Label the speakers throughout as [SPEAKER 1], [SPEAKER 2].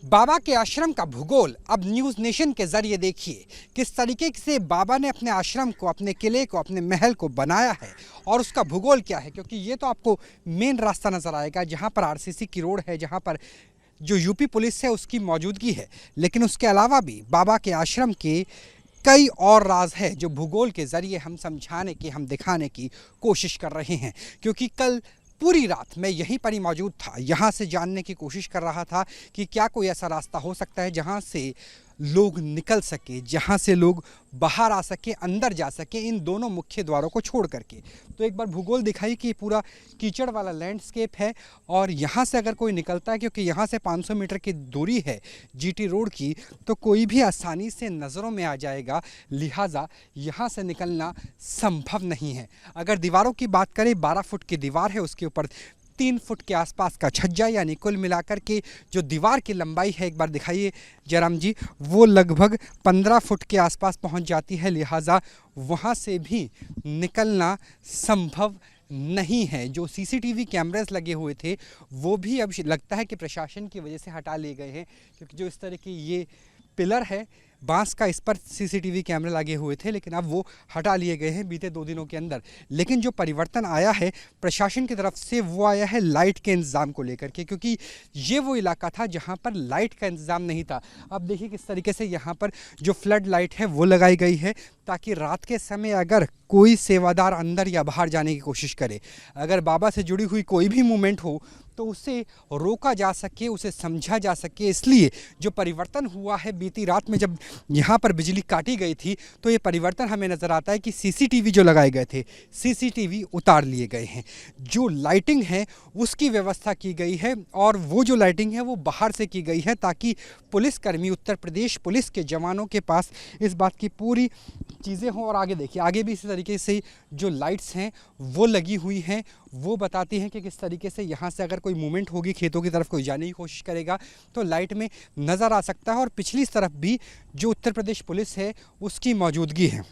[SPEAKER 1] बाबा के आश्रम का भूगोल अब न्यूज़ नेशन के जरिए देखिए किस तरीके से बाबा ने अपने आश्रम को, अपने किले को, अपने महल को बनाया है और उसका भूगोल क्या है। क्योंकि ये तो आपको मेन रास्ता नज़र आएगा जहाँ पर आरसीसी की रोड है, जहाँ पर जो यूपी पुलिस है उसकी मौजूदगी है। लेकिन उसके अलावा भी बाबा के आश्रम के कई और राज है जो भूगोल के ज़रिए हम समझाने की, हम दिखाने की कोशिश कर रहे हैं। क्योंकि कल पूरी रात मैं यहीं पर ही मौजूद था, यहाँ से जानने की कोशिश कर रहा था कि क्या कोई ऐसा रास्ता हो सकता है जहाँ से लोग निकल सके, जहाँ से लोग बाहर आ सके, अंदर जा सके, इन दोनों मुख्य द्वारों को छोड़ करके। तो एक बार भूगोल दिखाई कि पूरा कीचड़ वाला लैंडस्केप है और यहाँ से अगर कोई निकलता है, क्योंकि यहाँ से 500 मीटर की दूरी है जीटी रोड की, तो कोई भी आसानी से नज़रों में आ जाएगा। लिहाजा यहाँ से निकलना संभव नहीं है। अगर दीवारों की बात करें, 12 फुट की दीवार है, उसके ऊपर 3 फुट के आसपास का छज्जा, यानी कुल मिलाकर के जो दीवार की लंबाई है, एक बार दिखाइए जयराम जी, वो लगभग 15 फुट के आसपास पहुंच जाती है। लिहाजा वहां से भी निकलना संभव नहीं है। जो सीसीटीवी कैमरास लगे हुए थे वो भी अब लगता है कि प्रशासन की वजह से हटा लिए गए हैं, क्योंकि जो इस तरह की ये पिलर है बांस का, इस पर सीसीटीवी कैमरे लगे हुए थे, लेकिन अब वो हटा लिए गए हैं बीते 2 दिनों के अंदर। लेकिन जो परिवर्तन आया है प्रशासन की तरफ से वो आया है लाइट के इंतज़ाम को लेकर के, क्योंकि ये वो इलाका था जहाँ पर लाइट का इंतज़ाम नहीं था। अब देखिए किस तरीके से यहाँ पर जो फ्लड लाइट है वो लगाई गई है, ताकि रात के समय अगर कोई सेवादार अंदर या बाहर जाने की कोशिश करे, अगर बाबा से जुड़ी हुई कोई भी मूवमेंट हो तो उसे रोका जा सके, उसे समझा जा सके। इसलिए जो परिवर्तन हुआ है बीती रात में, जब यहाँ पर बिजली काटी गई थी, तो ये परिवर्तन हमें नज़र आता है कि सीसीटीवी जो लगाए गए थे, सीसीटीवी उतार लिए गए हैं। जो लाइटिंग है उसकी व्यवस्था की गई है, और वो जो लाइटिंग है वो बाहर से की गई है, ताकि पुलिसकर्मी, उत्तर प्रदेश पुलिस के जवानों के पास इस बात की पूरी चीज़ें हों। और आगे देखिए, आगे भी इसी तरीके से जो लाइट्स हैं वो लगी हुई हैं, वो बताती हैं कि किस तरीके से यहाँ से अगर कोई मूवमेंट होगी, खेतों की तरफ कोई जाने की कोशिश करेगा तो लाइट में नज़र आ सकता है। और पिछली तरफ भी जो उत्तर प्रदेश पुलिस है उसकी मौजूदगी है।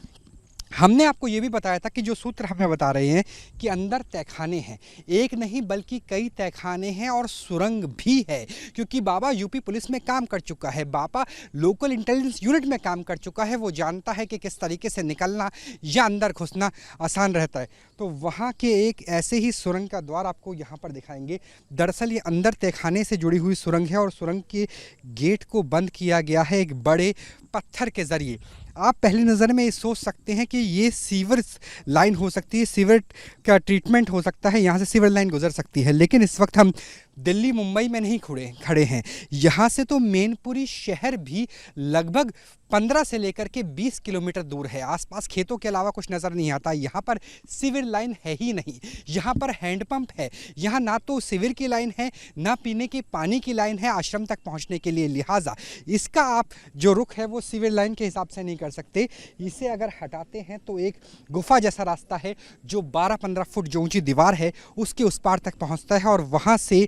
[SPEAKER 1] हमने आपको ये भी बताया था कि जो सूत्र हमें बता रहे हैं कि अंदर तहखाने हैं, एक नहीं बल्कि कई तहखाने हैं और सुरंग भी है। क्योंकि बाबा यूपी पुलिस में काम कर चुका है, बाबा लोकल इंटेलिजेंस यूनिट में काम कर चुका है, वो जानता है कि किस तरीके से निकलना या अंदर घुसना आसान रहता है। तो वहाँ के एक ऐसे ही सुरंग का द्वार आपको यहाँ पर दिखाएंगे। दरअसल ये अंदर तहखाने से जुड़ी हुई सुरंग है और सुरंग के गेट को बंद किया गया है एक बड़े पत्थर के ज़रिए। आप पहली नज़र में ये सोच सकते हैं कि ये सीवर लाइन हो सकती है, सीवर का ट्रीटमेंट हो सकता है, यहाँ से सीवर लाइन गुजर सकती है। लेकिन इस वक्त हम दिल्ली मुंबई में नहीं खड़े हैं, यहाँ से तो मैनपुरी शहर भी लगभग 15 से लेकर के 20 किलोमीटर दूर है। आसपास खेतों के अलावा कुछ नज़र नहीं आता। यहाँ पर सीवर लाइन है ही नहीं, यहाँ पर हैंडपंप है। यहाँ ना तो सीवर की लाइन है, ना पीने के पानी की लाइन है आश्रम तक पहुँचने के लिए। लिहाजा इसका आप जो रुख है वो सीवर लाइन के हिसाब से नहीं कर सकते। इसे अगर हटाते हैं तो एक गुफा जैसा रास्ता है जो 12-15 फुट जो ऊंची दीवार है उसके उस पार तक पहुँचता है। और वहाँ से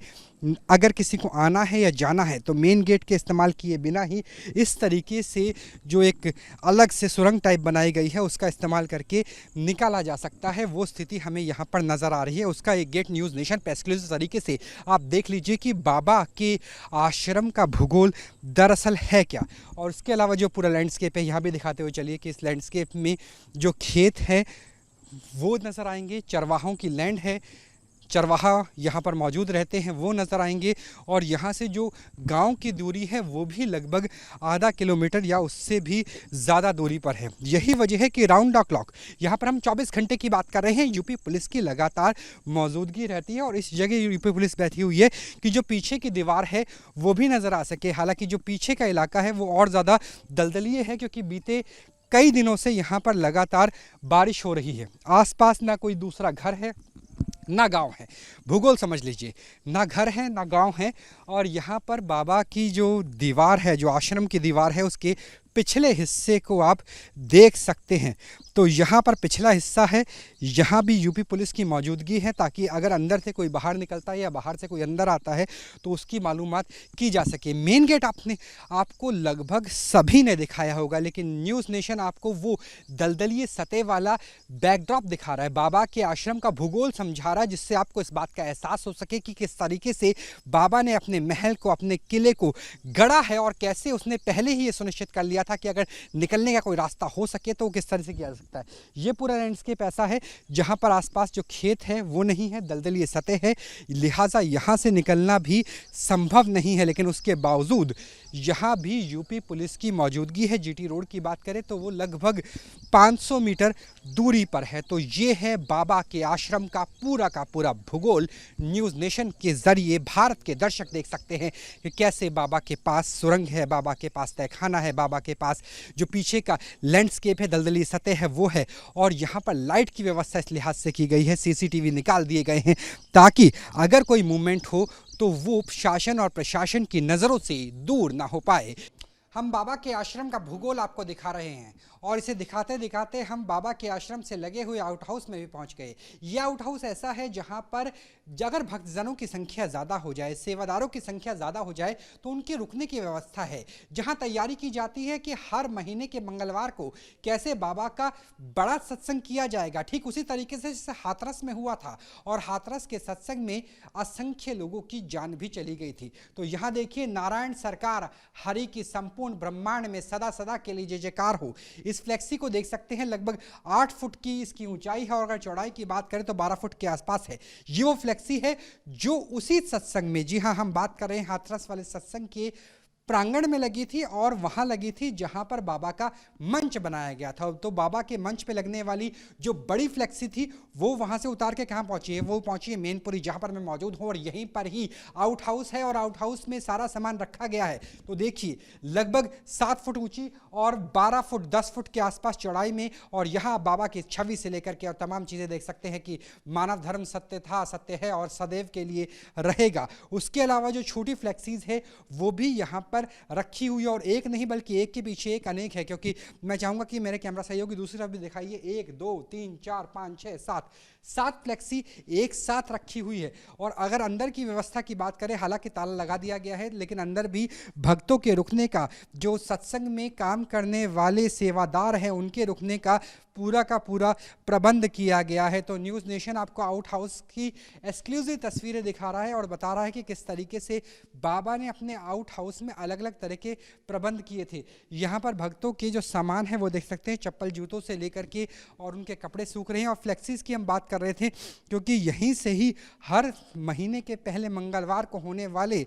[SPEAKER 1] अगर किसी को आना है या जाना है तो मेन गेट के इस्तेमाल किए बिना ही इस तरीके से जो एक अलग से सुरंग टाइप बनाई गई है उसका इस्तेमाल करके निकाला जा सकता है। वो स्थिति हमें यहाँ पर नज़र आ रही है। उसका एक गेट न्यूज़ नेशन पे एक्सक्लूसिव तरीके से आप देख लीजिए कि बाबा के आश्रम का भूगोल दरअसल है क्या। और उसके अलावा जो पूरा लैंडस्केप है यहाँ भी दिखाते हुए चलिए कि इस लैंडस्केप में जो खेत है वो नज़र आएंगे, चरवाहों की लैंड है, चरवाहा यहाँ पर मौजूद रहते हैं, वो नज़र आएंगे। और यहाँ से जो गांव की दूरी है वो भी लगभग आधा किलोमीटर या उससे भी ज़्यादा दूरी पर है। यही वजह है कि राउंड द क्लॉक यहाँ पर हम 24 घंटे की बात कर रहे हैं, यूपी पुलिस की लगातार मौजूदगी रहती है। और इस जगह यूपी पुलिस बैठी हुई है कि जो पीछे की दीवार है वो भी नज़र आ सके। हालाँकि जो पीछे का इलाका है वो और ज़्यादा दलदलीय है, क्योंकि बीते कई दिनों से यहाँ पर लगातार बारिश हो रही है। आसपास ना कोई दूसरा घर है ना गांव है। भूगोल समझ लीजिए, ना घर है ना गांव है। और यहाँ पर बाबा की जो दीवार है, जो आश्रम की दीवार है, उसके पिछले हिस्से को आप देख सकते हैं। तो यहाँ पर पिछला हिस्सा है, यहाँ भी यूपी पुलिस की मौजूदगी है ताकि अगर अंदर से कोई बाहर निकलता है या बाहर से कोई अंदर आता है तो उसकी मालूमात की जा सके। मेन गेट आपको लगभग सभी ने दिखाया होगा, लेकिन न्यूज़ नेशन आपको वो दलदली सतह वाला बैकड्रॉप दिखा रहा है, बाबा के आश्रम का भूगोल समझा रहा है, जिससे आपको इस बात का एहसास हो सके कि किस तरीके से बाबा ने अपने महल को, अपने किले को गढ़ा है और कैसे उसने पहले ही ये सुनिश्चित कर लिया था कि अगर निकलने का कोई रास्ता हो सके तो किस तरह से किया जा सकता है। ये पूरा लैंडस्केप ऐसा है जहाँ पर आसपास जो खेत है वो नहीं है, दलदली सतह है, लिहाजा यहाँ से निकलना भी संभव नहीं है। लेकिन उसके बावजूद यहाँ भी यूपी पुलिस की मौजूदगी है। जीटी रोड की बात करें तो वो लगभग 500 मीटर दूरी पर है। तो ये है बाबा के आश्रम का पूरा भूगोल। न्यूज़ नेशन के ज़रिए भारत के दर्शक देख सकते हैं कि कैसे बाबा के पास सुरंग है, बाबा के पास तहखाना है, बाबा के पास जो पीछे का लैंडस्केप है, दलदली सतह है वो है। और यहाँ पर लाइट की व्यवस्था इस लिहाज से की गई है, सीसीटीवी निकाल दिए गए हैं ताकि अगर कोई मूवमेंट हो तो वो शासन और प्रशासन की नज़रों से दूर ना हो पाए। हम बाबा के आश्रम का भूगोल आपको दिखा रहे हैं और इसे दिखाते दिखाते हम बाबा के आश्रम से लगे हुए आउट हाउस में भी पहुंच गए। यह आउट हाउस ऐसा है जहां पर अगर भक्तजनों की संख्या ज़्यादा हो जाए, सेवादारों की संख्या ज़्यादा हो जाए तो उनके रुकने की व्यवस्था है, जहां तैयारी की जाती है कि हर महीने के मंगलवार को कैसे बाबा का बड़ा सत्संग किया जाएगा, ठीक उसी तरीके से जैसे हाथरस में हुआ था। और हाथरस के सत्संग में असंख्य लोगों की जान भी चली गई थी। तो यहाँ देखिए, नारायण सरकार हरि की संपूर्ण ब्रह्मांड में सदा सदा के लिए जय जयकार हो। इस फ्लेक्सी को देख सकते हैं, लगभग 8 फुट की इसकी ऊंचाई है और अगर चौड़ाई की बात करें तो 12 फुट के आसपास है। ये वो फ्लेक्सी है जो उसी सत्संग में, जी हाँ हम बात कर रहे हैं हाथरस वाले सत्संग के प्रांगण में लगी थी और वहां लगी थी जहां पर बाबा का मंच बनाया गया था। तो बाबा के मंच पे लगने वाली जो बड़ी फ्लेक्सी थी वो वहां से उतार के कहां पहुंची है, वो पहुंची है मैनपुरी, जहां पर मैं मौजूद हूं। और यहीं पर ही आउट हाउस है और आउट हाउस में सारा सामान रखा गया है। तो देखिए, लगभग 7 फुट ऊंची और 12 फुट 10 फुट के आसपास चौड़ाई में, और यहाँ बाबा की छवि से लेकर के और तमाम चीज़ें देख सकते हैं कि मानव धर्म सत्य था, सत्य है और सदैव के लिए रहेगा। उसके अलावा जो छोटी फ्लेक्सीज है वो भी यहाँ पर रखी हुई है और एक नहीं बल्कि एक के पीछे एक अनेक है, क्योंकि मैं चाहूँगा कि मेरे कैमरा सहयोगी दूसरी तरफ भी दिखाइए। 1 2 3 4 5 6 7 फ्लेक्सी एक साथ रखी हुई है। और अगर अंदर की व्यवस्था की बात करें, हालांकि ताला लगा दिया गया है, लेकिन अंदर भी भक्तों के रुकने का, जो सत्संग में काम करने वाले सेवादार हैं उनके रुकने का पूरा प्रबंध किया गया है। तो न्यूज़ नेशन आपको आउट हाउस की एक्सक्लूसिव तस्वीरें दिखा रहा है और बता रहा है कि किस तरीके से बाबा ने अपने आउट हाउस में अलग अलग तरह के प्रबंध किए थे। यहाँ पर भक्तों के जो सामान है वो देख सकते हैं, चप्पल जूतों से लेकर के, और उनके कपड़े सूख रहे हैं। और फ्लेक्सीज की हम बात कर रहे थे क्योंकि यहीं से ही हर महीने के पहले मंगलवार को होने वाले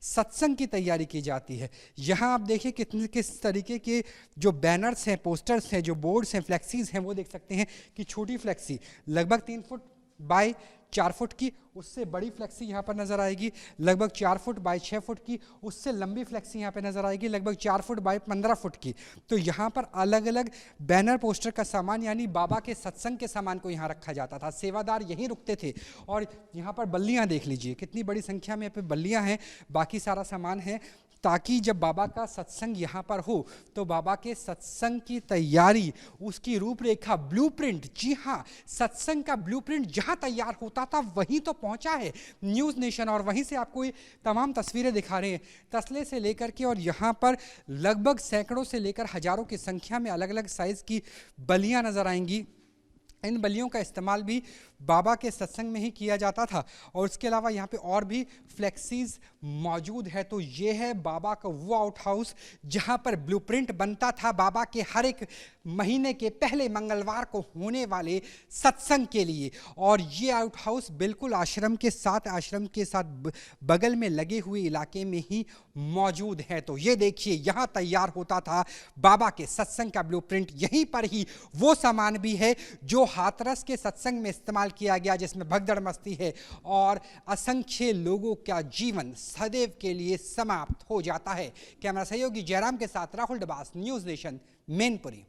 [SPEAKER 1] सत्संग की तैयारी की जाती है। यहाँ आप देखिए किस तरीके के जो बैनर्स हैं, पोस्टर्स हैं, जो बोर्ड्स हैं, फ्लेक्सीज हैं, वो देख सकते हैं कि छोटी फ्लेक्सी लगभग 3 फुट बाय 4 फुट की, उससे बड़ी फ्लेक्सी यहाँ पर नज़र आएगी लगभग 4 फुट बाय 6 फुट की, उससे लंबी फ्लेक्सी यहाँ पे नज़र आएगी लगभग 4 फुट बाय 15 फुट की। तो यहाँ पर अलग अलग बैनर पोस्टर का सामान, यानी बाबा के सत्संग के सामान को यहाँ रखा जाता था। सेवादार यहीं रुकते थे। और यहाँ पर बल्लियाँ देख लीजिए, कितनी बड़ी संख्या में यहाँ पे बल्लियाँ हैं, बाकी सारा सामान है, ताकि जब बाबा का सत्संग यहाँ पर हो तो बाबा के सत्संग की तैयारी, उसकी रूपरेखा, ब्लूप्रिंट, जी हाँ, सत्संग का ब्लूप्रिंट जहाँ तैयार होता था वहीं तो पहुँचा है न्यूज़ नेशन, और वहीं से आपको ये तमाम तस्वीरें दिखा रहे हैं, तसले से लेकर के। और यहाँ पर लगभग सैकड़ों से लेकर हज़ारों की संख्या में अलग अलग साइज़ की बलियाँ नज़र आएंगी। इन बलियों का इस्तेमाल भी बाबा के सत्संग में ही किया जाता था। और उसके अलावा यहाँ पे और भी फ्लेक्सीज मौजूद है। तो ये है बाबा का वो आउट हाउस जहाँ पर ब्लूप्रिंट बनता था बाबा के हर एक महीने के पहले मंगलवार को होने वाले सत्संग के लिए। और ये आउट हाउस बिल्कुल आश्रम के साथ बगल में लगे हुए इलाके में ही मौजूद है। तो ये देखिए, यहाँ तैयार होता था बाबा के सत्संग का ब्लूप्रिंट। यहीं पर ही वो सामान भी है जो हाथरस के सत्संग में इस्तेमाल किया गया, जिसमें भगदड़ मस्ती है और असंख्य लोगों का जीवन सदैव के लिए समाप्त हो जाता है। कैमरा सहयोगी जयराम के साथ राहुल डबास, न्यूज़ नेशन, मैनपुरी।